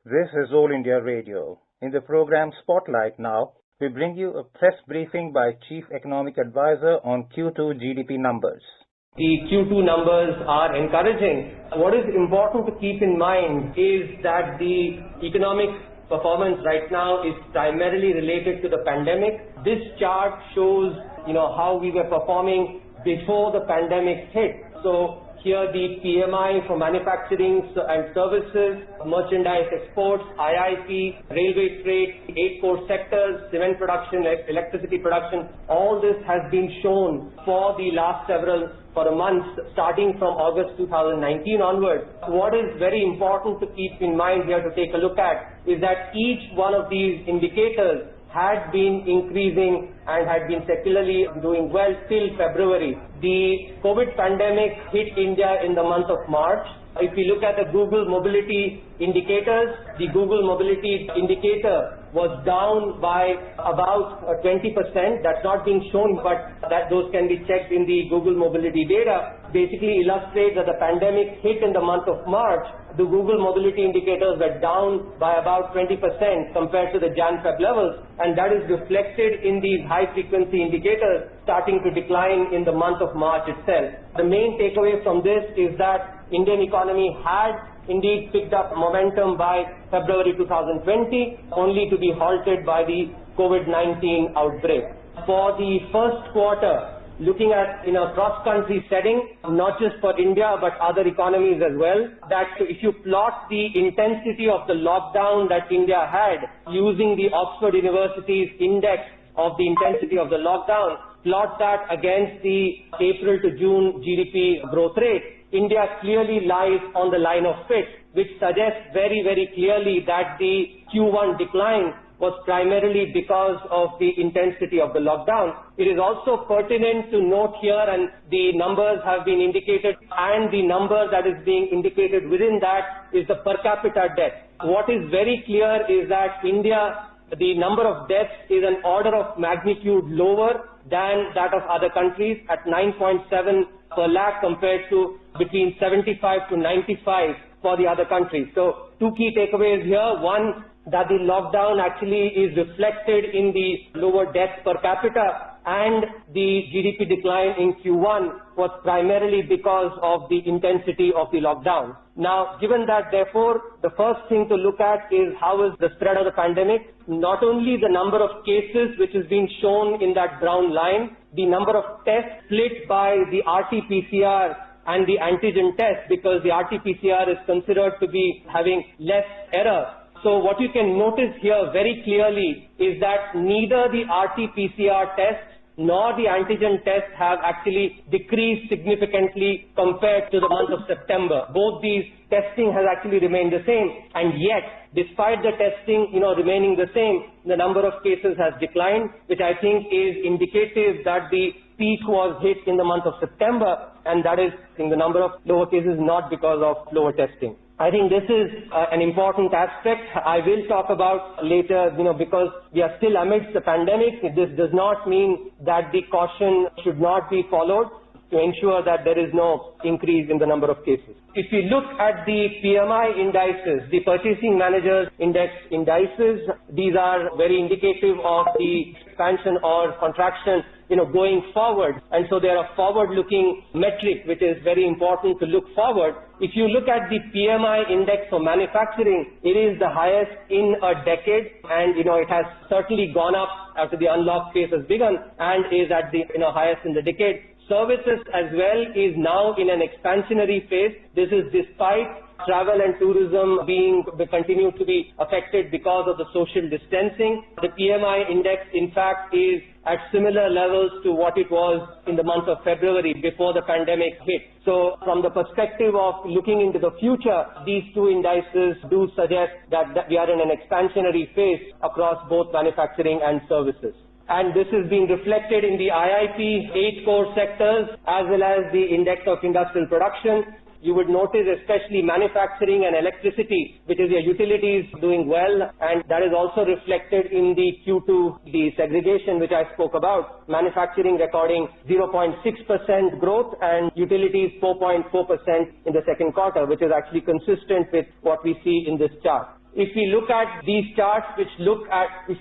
This is All India Radio. In the program Spotlight now, we bring you a press briefing by Chief Economic Advisor on Q2 GDP numbers. The Q2 numbers are encouraging. What is important to keep in mind is that the economic performance right now is primarily related to the pandemic. This chart shows, how we were performing before the pandemic hit. So here the PMI for manufacturing and services, merchandise exports, IIP, railway freight, 8 core sectors, cement production, electricity production, all this has been shown for the last for the months starting from August 2019 onwards. What is very important to keep in mind here to take a look at is that each one of these indicators had been increasing and had been secularly doing well till February. The COVID pandemic hit India in the month of March. If we look at the Google mobility indicators, the Google mobility indicator was down by about 20%. That's not being shown, but those can be checked in the Google mobility data. Basically illustrates that the pandemic hit in the month of March. The Google mobility indicators were down by about 20% compared to the Jan-Feb levels, and that is reflected in these high-frequency indicators starting to decline in the month of March itself. The main takeaway from this is that Indian economy had indeed picked up momentum by February 2020, only to be halted by the COVID-19 outbreak. For the first quarter, looking at in a cross-country setting, not just for India but other economies as well, that if you plot the intensity of the lockdown that India had using the Oxford University's index of the intensity of the lockdown, plot that against the April to June GDP growth rate, India clearly lies on the line of fit, which suggests very, very clearly that the Q1 decline was primarily because of the intensity of the lockdown. It is also pertinent to note here, and the numbers have been indicated, and the number that is being indicated within that is the per capita death. What is very clear is that India, the number of deaths is an order of magnitude lower than that of other countries at 9.7 per lakh compared to between 75 to 95 for the other countries. So two key takeaways here. One, that the lockdown actually is reflected in the lower deaths per capita, and the GDP decline in Q1 was primarily because of the intensity of the lockdown. Now, given that, therefore, the first thing to look at is how is the spread of the pandemic. Not only the number of cases, which is being shown in that brown line, the number of tests split by the RT-PCR and the antigen test, because the RT-PCR is considered to be having less error. So what you can notice here very clearly is that neither the RT-PCR test nor the antigen test have actually decreased significantly compared to the month of September. Both these testing has actually remained the same, and yet, despite the testing, remaining the same, the number of cases has declined, which I think is indicative that the peak was hit in the month of September, and that is in the number of lower cases not because of lower testing. I think this is an important aspect I will talk about later, because we are still amidst the pandemic. This does not mean that the caution should not be followed to ensure that there is no increase in the number of cases. If you look at the PMI indices, the Purchasing Managers Index indices, these are very indicative of the expansion or contraction going forward. And so they are a forward-looking metric, which is very important to look forward. If you look at the PMI index for manufacturing, it is the highest in a decade, and it has certainly gone up after the unlock phase has begun and is at the highest in the decade. Services as well is now in an expansionary phase. This is despite travel and tourism continue to be affected because of the social distancing. The PMI index, in fact, is at similar levels to what it was in the month of February before the pandemic hit. So from the perspective of looking into the future, these two indices do suggest that we are in an expansionary phase across both manufacturing and services. And this is being reflected in the IIP 8 core sectors as well as the index of industrial production. You would notice especially manufacturing and electricity, which is your utilities, doing well, and that is also reflected in the Q2, the segregation which I spoke about. Manufacturing recording 0.6% growth and utilities 4.4% in the second quarter, which is actually consistent with what we see in this chart. If we look at these charts, which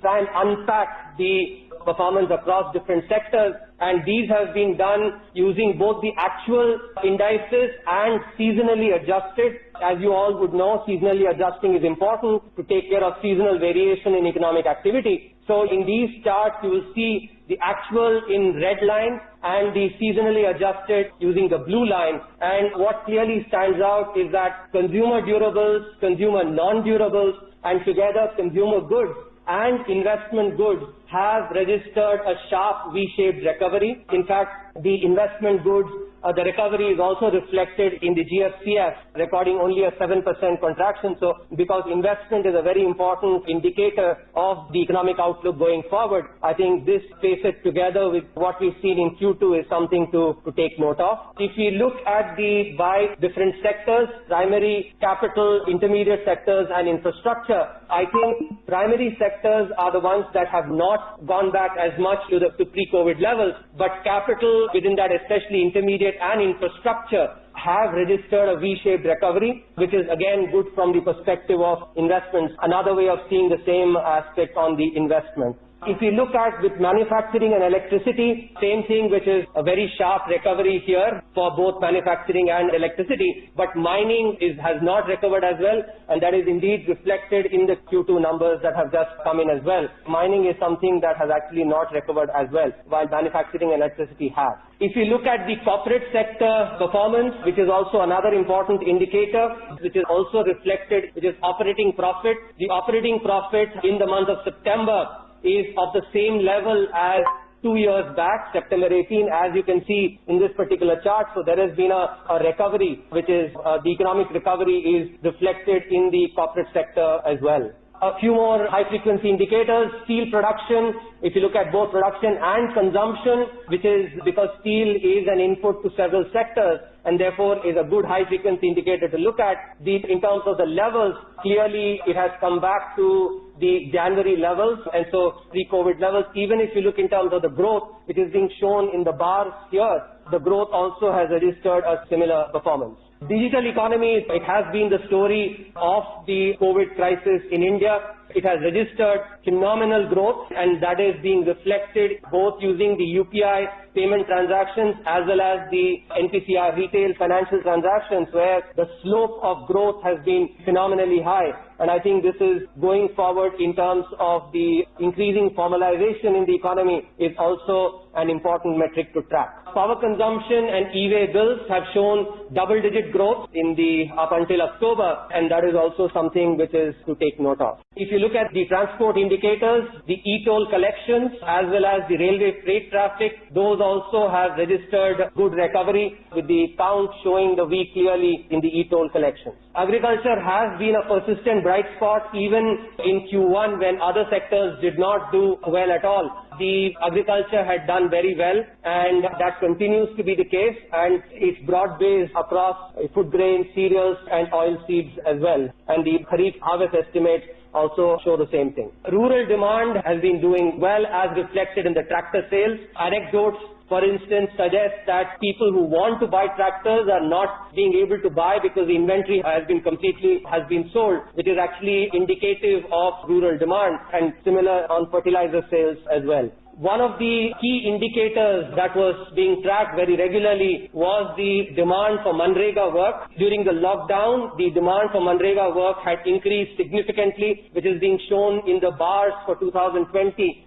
try and unpack the performance across different sectors, and these have been done using both the actual indices and seasonally adjusted. As you all would know, seasonally adjusting is important to take care of seasonal variation in economic activity. So in these charts, you will see the actual in red line and the seasonally adjusted using the blue line. And what clearly stands out is that consumer durables, consumer non-durables, and together consumer goods and investment goods have registered a sharp V-shaped recovery. In fact, the investment goods, the recovery is also reflected in the GFCF, recording only a 7% contraction. So, because investment is a very important indicator of the economic outlook going forward, I think this facet together with what we've seen in Q2 is something to take note of. If we look at the by different sectors, primary, capital, intermediate sectors, and infrastructure, I think primary sectors are the ones that have not gone back as much to pre-COVID levels, but capital within that, especially intermediate and infrastructure, have registered a V-shaped recovery, which is again good from the perspective of investments. Another way of seeing the same aspect on the investment. If you look at with manufacturing and electricity, same thing, which is a very sharp recovery here for both manufacturing and electricity, but mining has not recovered as well, and that is indeed reflected in the Q2 numbers that have just come in as well. Mining is something that has actually not recovered as well, while manufacturing and electricity have. If you look at the corporate sector performance, which is also another important indicator, which is also reflected, which is operating profit. The operating profit in the month of September is of the same level as 2 years back, September 18, as you can see in this particular chart. So there has been a recovery, which is the economic recovery is reflected in the corporate sector as well. A few more high-frequency indicators. Steel production, if you look at both production and consumption, which is because steel is an input to several sectors and therefore is a good high-frequency indicator to look at. In terms of the levels, clearly it has come back to the January levels, and so pre-COVID levels. Even if you look in terms of the growth, which is being shown in the bars here, the growth also has registered a similar performance. Digital economy, it has been the story of the COVID crisis in India. It has registered phenomenal growth, and that is being reflected both using the UPI payment transactions as well as the NPCR retail financial transactions, where the slope of growth has been phenomenally high. And I think this is going forward in terms of the increasing formalization in the economy is also an important metric to track. Power consumption and e-way bills have shown double-digit growth up until October, and that is also something which is to take note of. If you look at the transport indicators, the e-toll collections as well as the railway freight traffic, those also have registered good recovery, with the count showing the V clearly in the e-toll collections. Agriculture has been a persistent bright spot even in Q1 when other sectors did not do well at all. The agriculture had done very well, and that continues to be the case, and it's broad-based across food grains, cereals and oil seeds as well. And the Kharif harvest estimates also show the same thing. Rural demand has been doing well as reflected in the tractor sales. Anecdotes, for instance, suggest that people who want to buy tractors are not being able to buy because the inventory has been sold, which is actually indicative of rural demand, and similar on fertilizer sales as well. One of the key indicators that was being tracked very regularly was the demand for Manrega work. During the lockdown, the demand for Manrega work had increased significantly, which is being shown in the bars for 2020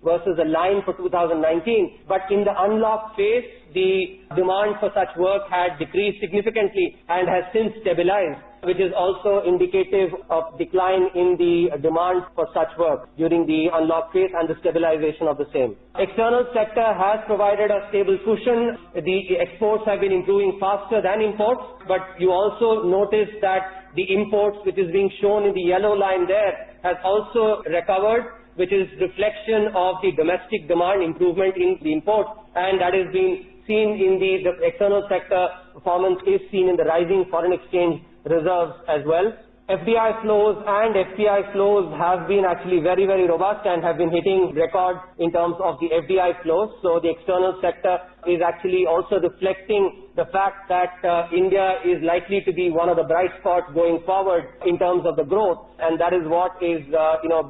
versus the line for 2019. But in the unlock phase, the demand for such work had decreased significantly and has since stabilized, which is also indicative of decline in the demand for such work during the unlock phase and the stabilization of the same. External sector has provided a stable cushion. The exports have been improving faster than imports, but you also notice that the imports, which is being shown in the yellow line there, has also recovered, which is reflection of the domestic demand improvement in the imports, and that is being seen in the external sector performance is seen in the rising foreign exchange reserves as well. FDI flows and FPI flows have been actually very, very robust and have been hitting records in terms of the FDI flows. So the external sector is actually also reflecting the fact that India is likely to be one of the bright spots going forward in terms of the growth, and that is what is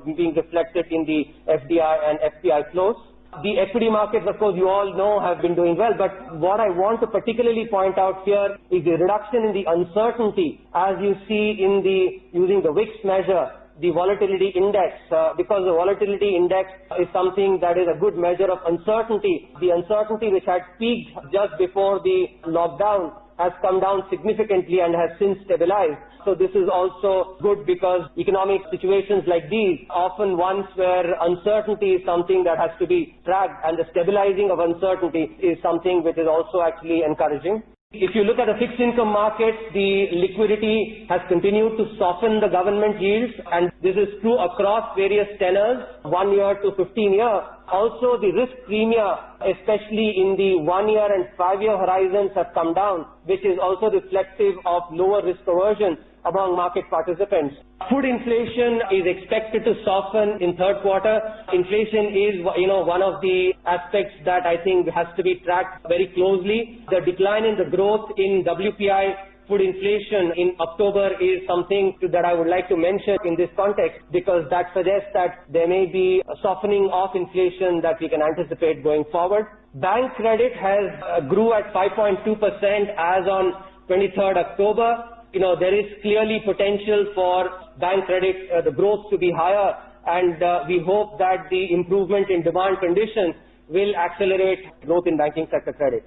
being reflected in the FDI and FPI flows. The equity markets, of course, you all know have been doing well, but what I want to particularly point out here is the reduction in the uncertainty, as you see in using the VIX measure, the volatility index, because the volatility index is something that is a good measure of uncertainty. The uncertainty which had peaked just before the lockdown has come down significantly and has since stabilized. So this is also good because economic situations like these, often ones where uncertainty is something that has to be tracked, and the stabilizing of uncertainty is something which is also actually encouraging. If you look at the fixed income markets, the liquidity has continued to soften the government yields, and this is true across various tenors, 1 year to 15 year. Also, the risk premia, especially in the 1 year and 5 year horizons, have come down, which is also reflective of lower risk aversion among market participants. Food inflation is expected to soften in third quarter. Inflation is, one of the aspects that I think has to be tracked very closely. The decline in the growth in WPI food inflation in October is something that I would like to mention in this context, because that suggests that there may be a softening of inflation that we can anticipate going forward. Bank credit has grew at 5.2% as on 23rd October. There is clearly potential for bank credit, the growth to be higher, and we hope that the improvement in demand conditions will accelerate growth in banking sector credit.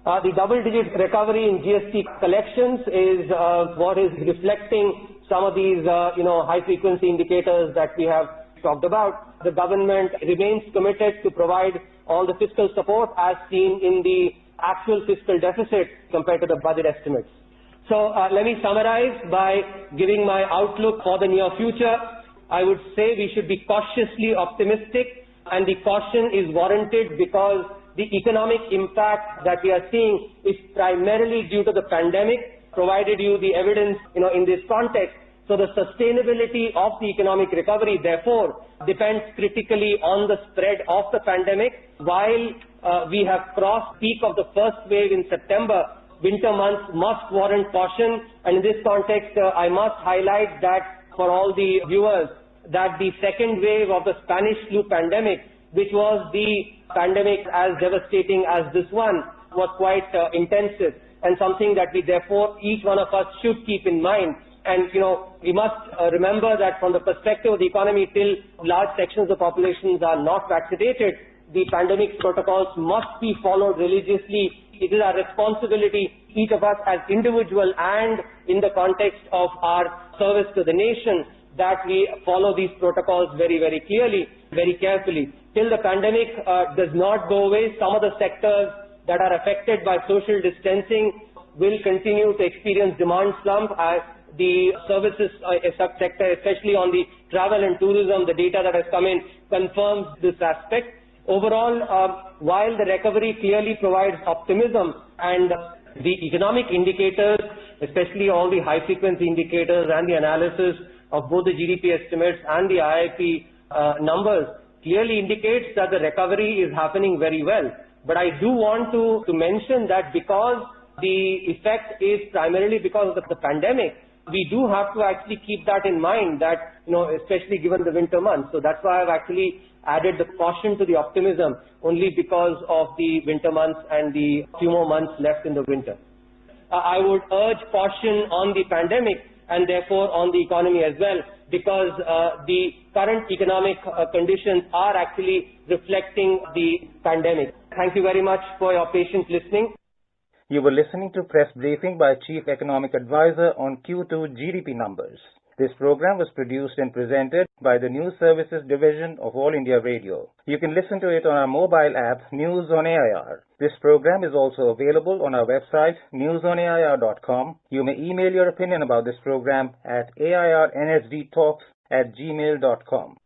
The double-digit recovery in GST collections is what is reflecting some of these, high-frequency indicators that we have talked about. The government remains committed to provide all the fiscal support as seen in the actual fiscal deficit compared to the budget estimates. So let me summarize by giving my outlook for the near future. I would say we should be cautiously optimistic, and the caution is warranted because the economic impact that we are seeing is primarily due to the pandemic, provided you the evidence in this context. So the sustainability of the economic recovery, therefore, depends critically on the spread of the pandemic. While we have crossed peak of the first wave in September, winter months must warrant caution, and in this context, I must highlight that for all the viewers, that the second wave of the Spanish flu pandemic, which was the pandemic as devastating as this one, was quite intensive, and something that we therefore, each one of us should keep in mind. And we must remember that from the perspective of the economy, till large sections of populations are not vaccinated, the pandemic protocols must be followed religiously. It is our responsibility, each of us as individual and in the context of our service to the nation, that we follow these protocols very, very clearly, very carefully. Till the pandemic does not go away, some of the sectors that are affected by social distancing will continue to experience demand slump. The services sector, especially on the travel and tourism, the data that has come in confirms this aspect. Overall, while the recovery clearly provides optimism, and the economic indicators, especially all the high-frequency indicators and the analysis of both the GDP estimates and the IIP numbers clearly indicates that the recovery is happening very well. But I do want to mention that because the effect is primarily because of the pandemic, we do have to actually keep that in mind, that, especially given the winter months. So that's why I've actually added the caution to the optimism, only because of the winter months and the few more months left in the winter. I would urge caution on the pandemic and therefore on the economy as well, because the current economic conditions are actually reflecting the pandemic. Thank you very much for your patient listening. You were listening to Press Briefing by Chief Economic Advisor on Q2 GDP numbers. This program was produced and presented by the News Services Division of All India Radio. You can listen to it on our mobile app, News on AIR. This program is also available on our website, newsonair.com. You may email your opinion about this program at airnsdtalks@gmail.com.